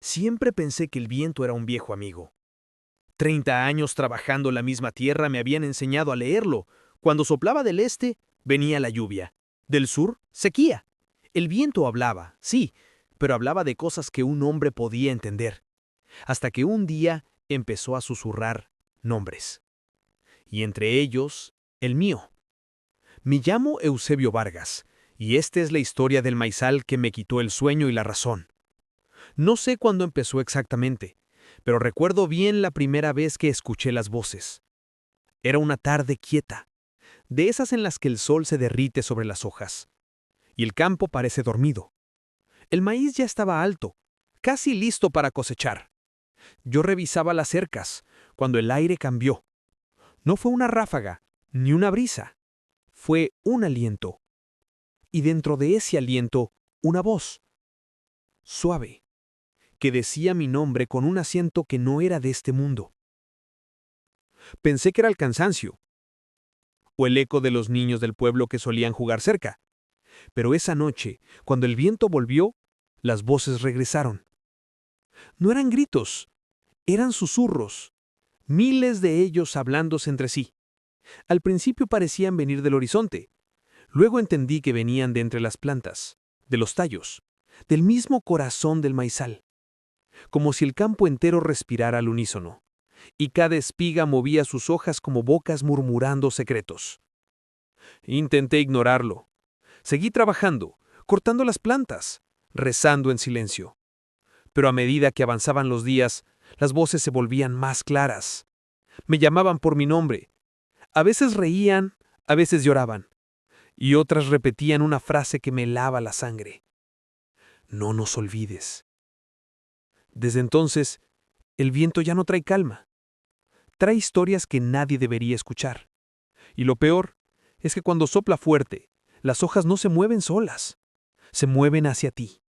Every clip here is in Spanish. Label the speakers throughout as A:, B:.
A: Siempre pensé que el viento era un viejo amigo. 30 años trabajando la misma tierra me habían enseñado a leerlo. Cuando soplaba del este, venía la lluvia. Del sur, sequía. El viento hablaba, sí, pero hablaba de cosas que un hombre podía entender. Hasta que un día empezó a susurrar nombres. Y entre ellos, el mío. Me llamo Eusebio Vargas, y esta es la historia del maizal que me quitó el sueño y la razón. No sé cuándo empezó exactamente, pero recuerdo bien la primera vez que escuché las voces. Era una tarde quieta, de esas en las que el sol se derrite sobre las hojas, y el campo parece dormido. El maíz ya estaba alto, casi listo para cosechar. Yo revisaba las cercas, cuando el aire cambió. No fue una ráfaga, ni una brisa. Fue un aliento. Y dentro de ese aliento, una voz, suave, que decía mi nombre con un acento que no era de este mundo. Pensé que era el cansancio, o el eco de los niños del pueblo que solían jugar cerca. Pero esa noche, cuando el viento volvió, las voces regresaron. No eran gritos, eran susurros, miles de ellos hablándose entre sí. Al principio parecían venir del horizonte. Luego entendí que venían de entre las plantas, de los tallos, del mismo corazón del maizal, como si el campo entero respirara al unísono, y cada espiga movía sus hojas como bocas murmurando secretos. Intenté ignorarlo. Seguí trabajando, cortando las plantas, rezando en silencio. Pero a medida que avanzaban los días, las voces se volvían más claras. Me llamaban por mi nombre. A veces reían, a veces lloraban, y otras repetían una frase que me helaba la sangre. No nos olvides. Desde entonces, el viento ya no trae calma. Trae historias que nadie debería escuchar. Y lo peor es que cuando sopla fuerte, las hojas no se mueven solas, se mueven hacia ti.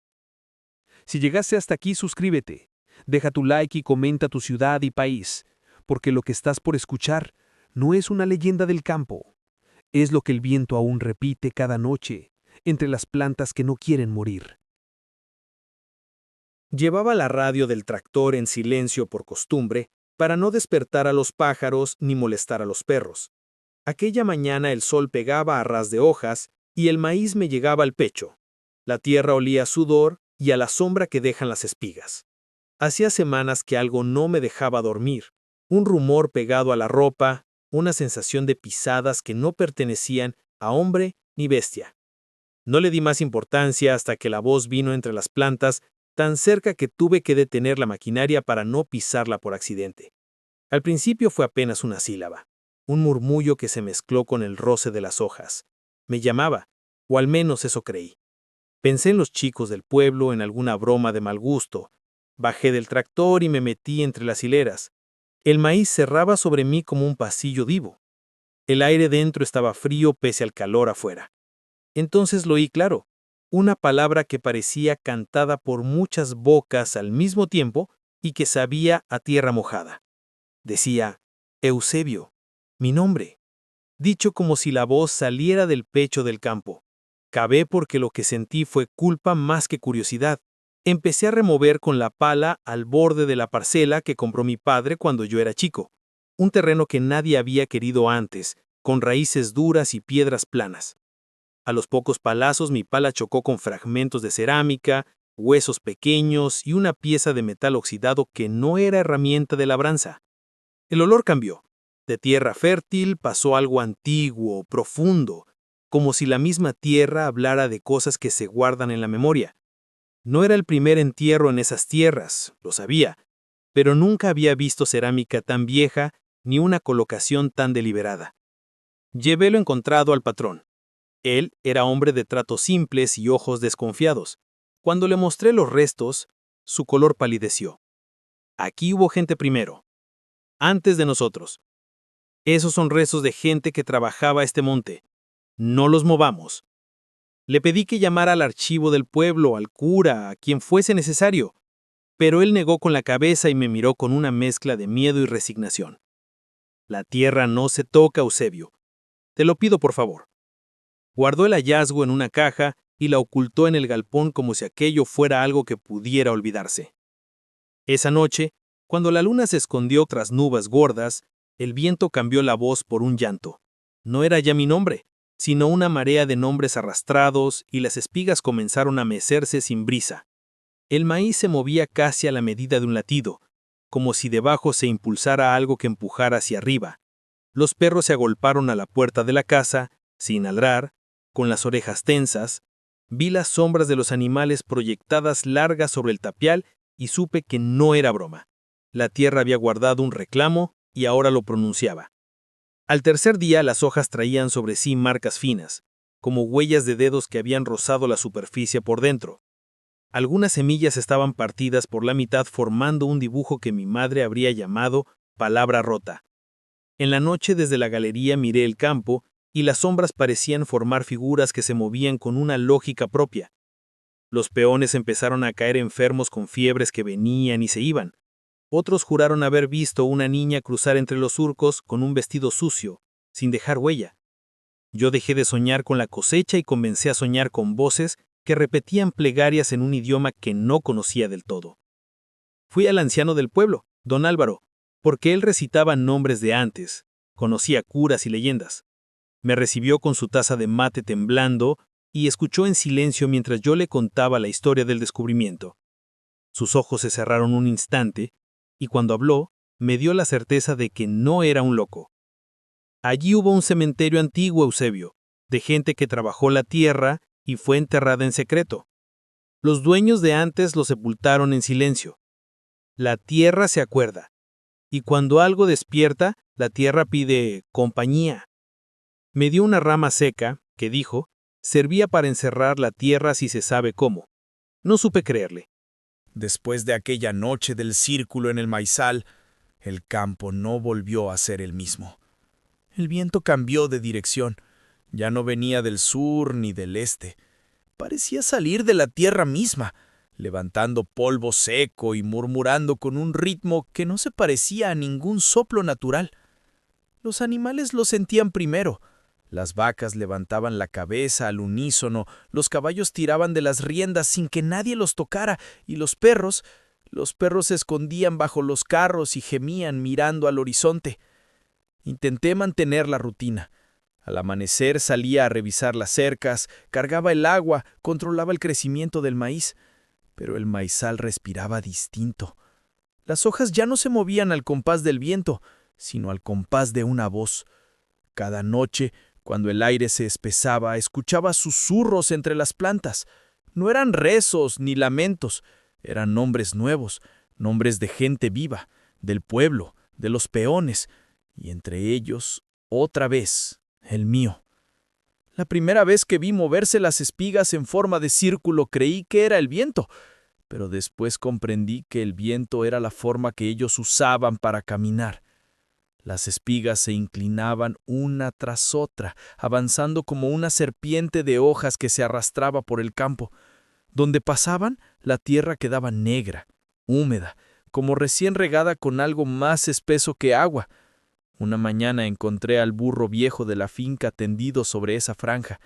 A: Si llegaste hasta aquí, suscríbete, deja tu like y comenta tu ciudad y país, porque lo que estás por escuchar no es una leyenda del campo, es lo que el viento aún repite cada noche entre las plantas que no quieren morir.
B: Llevaba la radio del tractor en silencio por costumbre para no despertar a los pájaros ni molestar a los perros. Aquella mañana el sol pegaba a ras de hojas y el maíz me llegaba al pecho. La tierra olía a sudor y a la sombra que dejan las espigas. Hacía semanas que algo no me dejaba dormir. Un rumor pegado a la ropa, una sensación de pisadas que no pertenecían a hombre ni bestia. No le di más importancia hasta que la voz vino entre las plantas, tan cerca que tuve que detener la maquinaria para no pisarla por accidente. Al principio fue apenas una sílaba, un murmullo que se mezcló con el roce de las hojas. Me llamaba, o al menos eso creí. Pensé en los chicos del pueblo, en alguna broma de mal gusto. Bajé del tractor y me metí entre las hileras. El maíz cerraba sobre mí como un pasillo vivo. El aire dentro estaba frío pese al calor afuera. Entonces lo oí claro, una palabra que parecía cantada por muchas bocas al mismo tiempo y que sabía a tierra mojada. Decía, Eusebio, mi nombre, dicho como si la voz saliera del pecho del campo. Cabé porque lo que sentí fue culpa más que curiosidad. Empecé a remover con la pala al borde de la parcela que compró mi padre cuando yo era chico, un terreno que nadie había querido antes, con raíces duras y piedras planas. A los pocos palazos mi pala chocó con fragmentos de cerámica, huesos pequeños y una pieza de metal oxidado que no era herramienta de labranza. El olor cambió. De tierra fértil pasó algo antiguo, profundo, como si la misma tierra hablara de cosas que se guardan en la memoria. No era el primer entierro en esas tierras, lo sabía, pero nunca había visto cerámica tan vieja ni una colocación tan deliberada. Llevé lo encontrado al patrón. Él era hombre de tratos simples y ojos desconfiados. Cuando le mostré los restos, su color palideció. Aquí hubo gente primero, antes de nosotros. Esos son restos de gente que trabajaba este monte. No los movamos. Le pedí que llamara al archivo del pueblo, al cura, a quien fuese necesario, pero él negó con la cabeza y me miró con una mezcla de miedo y resignación. La tierra no se toca, Eusebio. Te lo pido por favor. Guardó el hallazgo en una caja y la ocultó en el galpón como si aquello fuera algo que pudiera olvidarse. Esa noche, cuando la luna se escondió tras nubes gordas, el viento cambió la voz por un llanto. No era ya mi nombre, sino una marea de nombres arrastrados, y las espigas comenzaron a mecerse sin brisa. El maíz se movía casi a la medida de un latido, como si debajo se impulsara algo que empujara hacia arriba. Los perros se agolparon a la puerta de la casa, sin ladrar, con las orejas tensas. Vi las sombras de los animales proyectadas largas sobre el tapial y supe que no era broma. La tierra había guardado un reclamo y ahora lo pronunciaba. Al tercer día las hojas traían sobre sí marcas finas, como huellas de dedos que habían rozado la superficie por dentro. Algunas semillas estaban partidas por la mitad formando un dibujo que mi madre habría llamado palabra rota. En la noche desde la galería miré el campo y las sombras parecían formar figuras que se movían con una lógica propia. Los peones empezaron a caer enfermos con fiebres que venían y se iban. Otros juraron haber visto una niña cruzar entre los surcos con un vestido sucio, sin dejar huella. Yo dejé de soñar con la cosecha y comencé a soñar con voces que repetían plegarias en un idioma que no conocía del todo. Fui al anciano del pueblo, don Álvaro, porque él recitaba nombres de antes, conocía curas y leyendas. Me recibió con su taza de mate temblando y escuchó en silencio mientras yo le contaba la historia del descubrimiento. Sus ojos se cerraron un instante, y cuando habló, me dio la certeza de que no era un loco. Allí hubo un cementerio antiguo, Eusebio, de gente que trabajó la tierra y fue enterrada en secreto. Los dueños de antes lo sepultaron en silencio. La tierra se acuerda, y cuando algo despierta, la tierra pide compañía. Me dio una rama seca, que dijo, servía para encerrar la tierra si se sabe cómo. No supe creerle.
A: Después de aquella noche del círculo en el maizal, el campo no volvió a ser el mismo. El viento cambió de dirección. Ya no venía del sur ni del este. Parecía salir de la tierra misma, levantando polvo seco y murmurando con un ritmo que no se parecía a ningún soplo natural. Los animales lo sentían primero. Las vacas levantaban la cabeza al unísono, los caballos tiraban de las riendas sin que nadie los tocara, y los perros se escondían bajo los carros y gemían mirando al horizonte. Intenté mantener la rutina. Al amanecer salía a revisar las cercas, cargaba el agua, controlaba el crecimiento del maíz. Pero el maizal respiraba distinto. Las hojas ya no se movían al compás del viento, sino al compás de una voz. Cada noche, cuando el aire se espesaba, escuchaba susurros entre las plantas. No eran rezos ni lamentos, eran nombres nuevos, nombres de gente viva, del pueblo, de los peones, y entre ellos, otra vez, el mío. La primera vez que vi moverse las espigas en forma de círculo creí que era el viento, pero después comprendí que el viento era la forma que ellos usaban para caminar. Las espigas se inclinaban una tras otra, avanzando como una serpiente de hojas que se arrastraba por el campo. Donde pasaban, la tierra quedaba negra, húmeda, como recién regada con algo más espeso que agua. Una mañana encontré al burro viejo de la finca tendido sobre esa franja.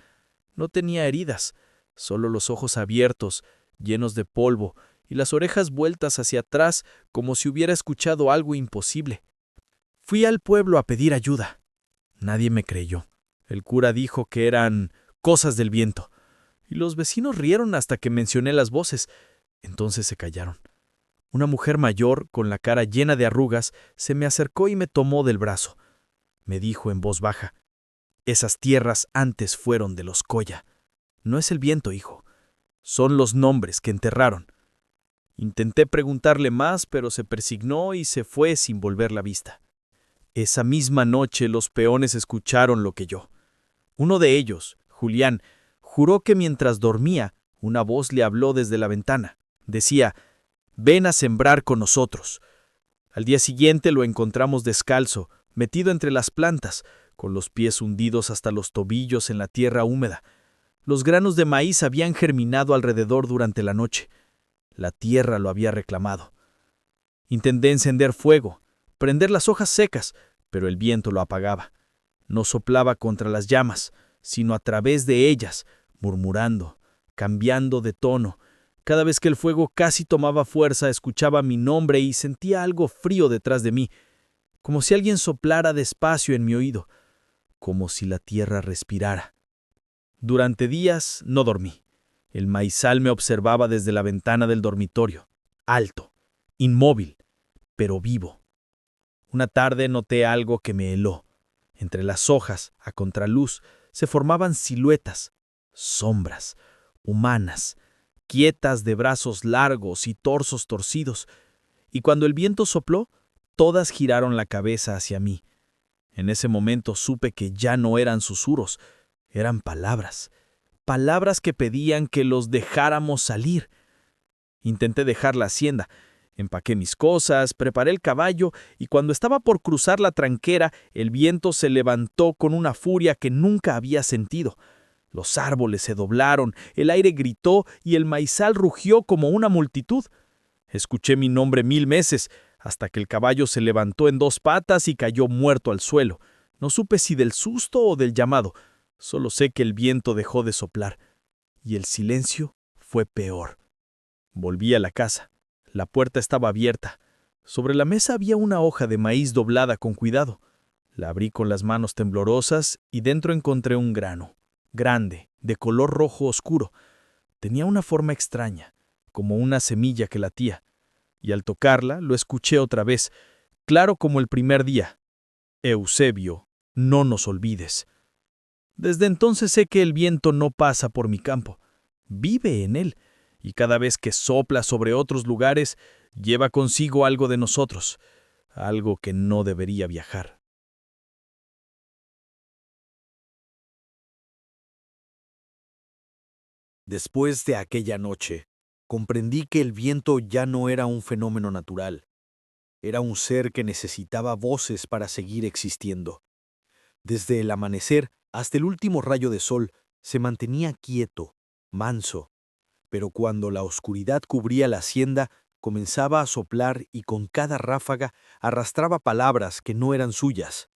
A: No tenía heridas, solo los ojos abiertos, llenos de polvo, y las orejas vueltas hacia atrás como si hubiera escuchado algo imposible. Fui al pueblo a pedir ayuda. Nadie me creyó. El cura dijo que eran cosas del viento, y los vecinos rieron hasta que mencioné las voces. Entonces se callaron. Una mujer mayor, con la cara llena de arrugas, se me acercó y me tomó del brazo. Me dijo en voz baja, «Esas tierras antes fueron de los Coya. No es el viento, hijo. Son los nombres que enterraron». Intenté preguntarle más, pero se persignó y se fue sin volver la vista. Esa misma noche los peones escucharon lo que yo. Uno de ellos, Julián, juró que mientras dormía, una voz le habló desde la ventana. Decía, «Ven a sembrar con nosotros». Al día siguiente lo encontramos descalzo, metido entre las plantas, con los pies hundidos hasta los tobillos en la tierra húmeda. Los granos de maíz habían germinado alrededor durante la noche. La tierra lo había reclamado. Intenté encender fuego, prender las hojas secas, pero el viento lo apagaba. No soplaba contra las llamas, sino a través de ellas, murmurando, cambiando de tono,
C: Cada vez que el fuego casi tomaba fuerza, escuchaba mi nombre y sentía algo frío detrás de mí, como si alguien soplara despacio en mi oído, como si la tierra respirara. Durante días no dormí. El maizal me observaba desde la ventana del dormitorio, alto, inmóvil, pero vivo. Una tarde noté algo que me heló. Entre las hojas, a contraluz, se formaban siluetas, sombras, humanas, quietas de brazos largos y torsos torcidos, y cuando el viento sopló, todas giraron la cabeza hacia mí. En ese momento supe que ya no eran susurros, eran palabras, palabras que pedían que los dejáramos salir. Intenté dejar la hacienda, empaqué mis cosas, preparé el caballo, y cuando estaba por cruzar la tranquera, el viento se levantó con una furia que nunca había sentido. Los árboles se doblaron, el aire gritó y el maizal rugió como una multitud. Escuché mi nombre 1000 veces, hasta que el caballo se levantó en 2 patas y cayó muerto al suelo. No supe si del susto o del llamado, solo sé que el viento dejó de soplar, y el silencio fue peor. Volví a la casa. La puerta estaba abierta. Sobre la mesa había una hoja de maíz doblada con cuidado. La abrí con las manos temblorosas y dentro encontré un grano, grande, de color rojo oscuro. Tenía una forma extraña, como una semilla que latía, y al tocarla lo escuché otra vez, claro como el primer día. Eusebio, no nos olvides. Desde entonces sé que el viento no pasa por mi campo, vive en él, y cada vez que sopla sobre otros lugares, lleva consigo algo de nosotros, algo que no debería viajar.
A: Después de aquella noche, comprendí que el viento ya no era un fenómeno natural. Era un ser que necesitaba voces para seguir existiendo. Desde el amanecer hasta el último rayo de sol, se mantenía quieto, manso, pero cuando la oscuridad cubría la hacienda, comenzaba a soplar y con cada ráfaga arrastraba palabras que no eran suyas.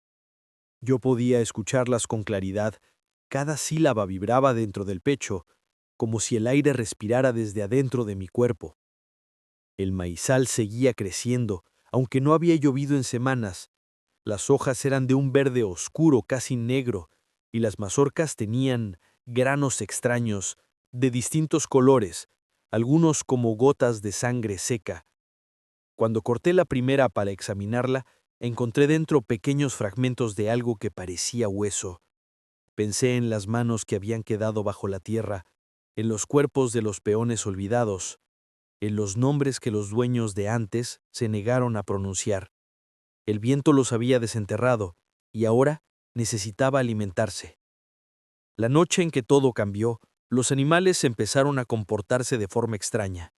A: Yo podía escucharlas con claridad, cada sílaba vibraba dentro del pecho, como si el aire respirara desde adentro de mi cuerpo. El maizal seguía creciendo, aunque no había llovido en semanas. Las hojas eran de un verde oscuro, casi negro, y las mazorcas tenían granos extraños, de distintos colores, algunos como gotas de sangre seca. Cuando corté la primera para examinarla, encontré dentro pequeños fragmentos de algo que parecía hueso. Pensé en las manos que habían quedado bajo la tierra, en los cuerpos de los peones olvidados, en los nombres que los dueños de antes se negaron a pronunciar. El viento los había desenterrado, y ahora necesitaba alimentarse. La noche en que todo cambió, los animales empezaron a comportarse de forma extraña.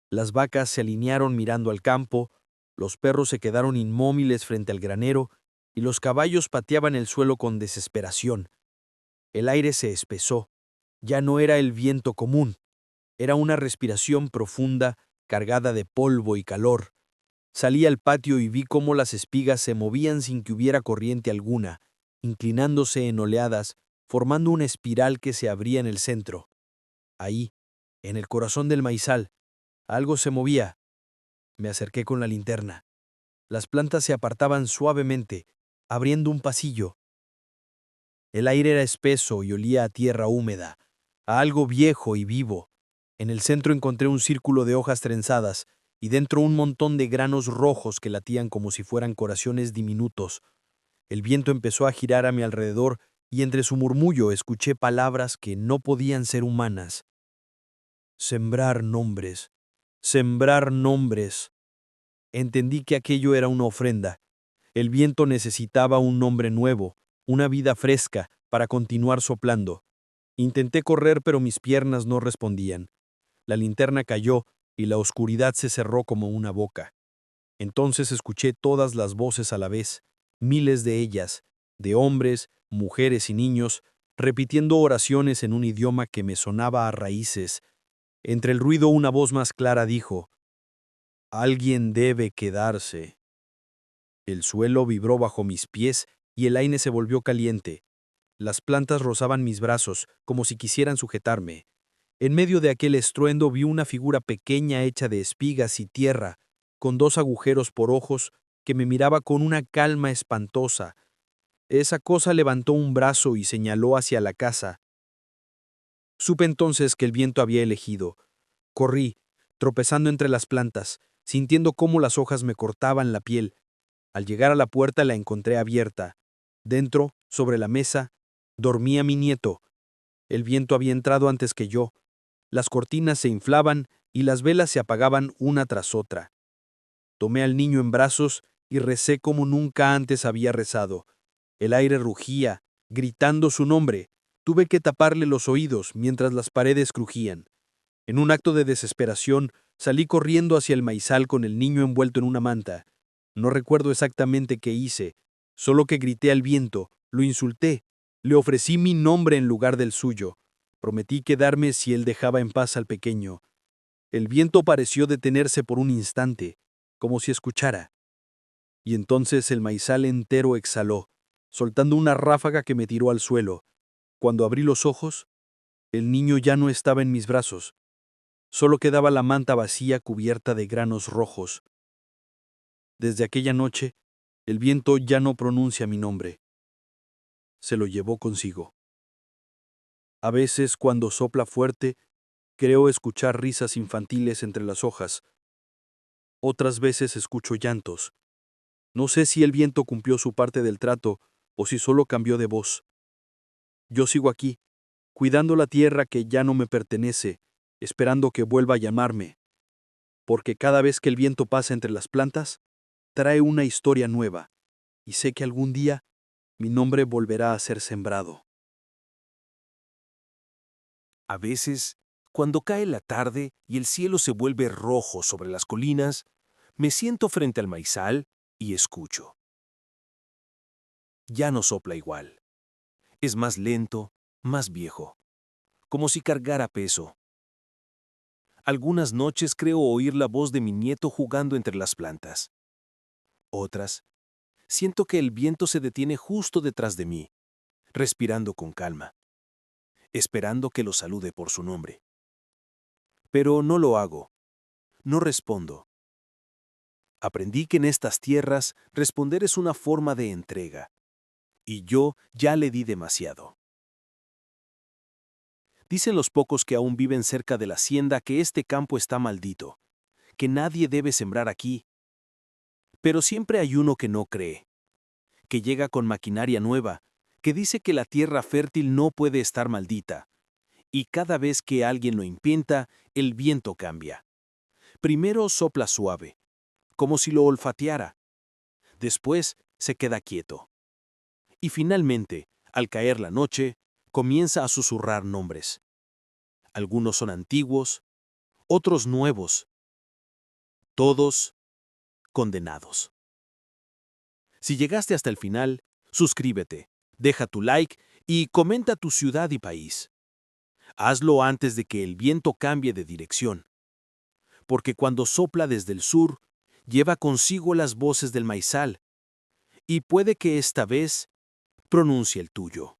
A: Las vacas se alinearon mirando al campo, los perros se quedaron inmóviles frente al granero, y los caballos pateaban el suelo con desesperación. El aire se espesó. Ya no era el viento común. Era una respiración profunda, cargada de polvo y calor. Salí al patio y vi cómo las espigas se movían sin que hubiera corriente alguna, inclinándose en oleadas, formando una espiral que se abría en el centro. Ahí, en el corazón del maizal, algo se movía. Me acerqué con la linterna. Las plantas se apartaban suavemente, abriendo un pasillo. El aire era espeso y olía a tierra húmeda, a algo viejo y vivo. En el centro encontré un círculo de hojas trenzadas y dentro un montón de granos rojos que latían como si fueran corazones diminutos. El viento empezó a girar a mi alrededor y entre su murmullo escuché palabras que no podían ser humanas. Sembrar nombres, sembrar nombres. Entendí que aquello era una ofrenda. El viento necesitaba un nombre nuevo, una vida fresca, para continuar soplando. Intenté correr, pero mis piernas no respondían. La linterna cayó y la oscuridad se cerró como una boca. Entonces escuché todas las voces a la vez, miles de ellas, de hombres, mujeres y niños, repitiendo oraciones en un idioma que me sonaba a raíces. Entre el ruido una voz más clara dijo, «Alguien debe quedarse». El suelo vibró bajo mis pies y el aire se volvió caliente. Las plantas rozaban mis brazos como si quisieran sujetarme.
B: En medio de aquel estruendo vi una figura pequeña hecha de espigas y tierra, con 2 agujeros por ojos, que me miraba con una calma espantosa. Esa cosa levantó un brazo y señaló hacia la casa. Supe entonces que el viento había elegido. Corrí, tropezando entre las plantas, sintiendo cómo las hojas me cortaban la piel. Al llegar a la puerta la encontré abierta. Dentro, sobre la mesa, dormía mi nieto. El viento había entrado antes que yo. Las cortinas se inflaban y las velas se apagaban una tras otra. Tomé al niño en brazos y recé como nunca antes había rezado. El aire rugía, gritando su nombre. Tuve que taparle los oídos mientras las paredes crujían. En un acto de desesperación, salí corriendo hacia el maizal con el niño envuelto en una manta. No recuerdo exactamente qué hice, solo que grité al viento, lo insulté, le ofrecí mi nombre en lugar del suyo. Prometí quedarme si él dejaba en paz al pequeño. El viento pareció detenerse por un instante, como si escuchara. Y entonces el maizal entero exhaló, soltando una ráfaga que me tiró al suelo. Cuando abrí los ojos, el niño ya no estaba en mis brazos. Solo quedaba la manta vacía cubierta de granos rojos. Desde aquella noche, el viento ya no pronuncia mi nombre. Se lo llevó consigo. A veces, cuando sopla fuerte, creo escuchar risas infantiles entre las hojas. Otras veces escucho llantos. No sé si el viento cumplió su parte del trato o si solo cambió de voz. Yo sigo aquí, cuidando la tierra que ya no me pertenece, esperando que vuelva a llamarme. Porque cada vez que el viento pasa entre las plantas, trae una historia nueva, y sé que algún día mi nombre volverá a ser sembrado.
D: A veces, cuando cae la tarde y el cielo se vuelve rojo sobre las colinas, me siento frente al maizal y escucho. Ya no sopla igual. Es más lento, más viejo, como si cargara peso. Algunas noches creo oír la voz de mi nieto jugando entre las plantas. Otras, siento que el viento se detiene justo detrás de mí, respirando con calma, esperando que lo salude por su nombre. Pero no lo hago, no respondo. Aprendí que en estas tierras responder es una forma de entrega, y yo ya le di demasiado. Dicen los pocos que aún viven cerca de la hacienda que este campo está maldito, que nadie debe sembrar aquí. Pero siempre hay uno que no cree, que llega con maquinaria nueva, que dice que la tierra fértil no puede estar maldita, y cada vez que alguien lo intenta, el viento cambia. Primero sopla suave, como si lo olfateara. Después se queda quieto. Y finalmente, al caer la noche, comienza a susurrar nombres. Algunos son antiguos, otros nuevos, todos condenados. Si llegaste hasta el final, suscríbete, deja tu like y comenta tu ciudad y país. Hazlo antes de que el viento cambie de dirección, porque cuando sopla desde el sur, lleva consigo las voces del maizal, y puede que esta vez pronuncie el tuyo.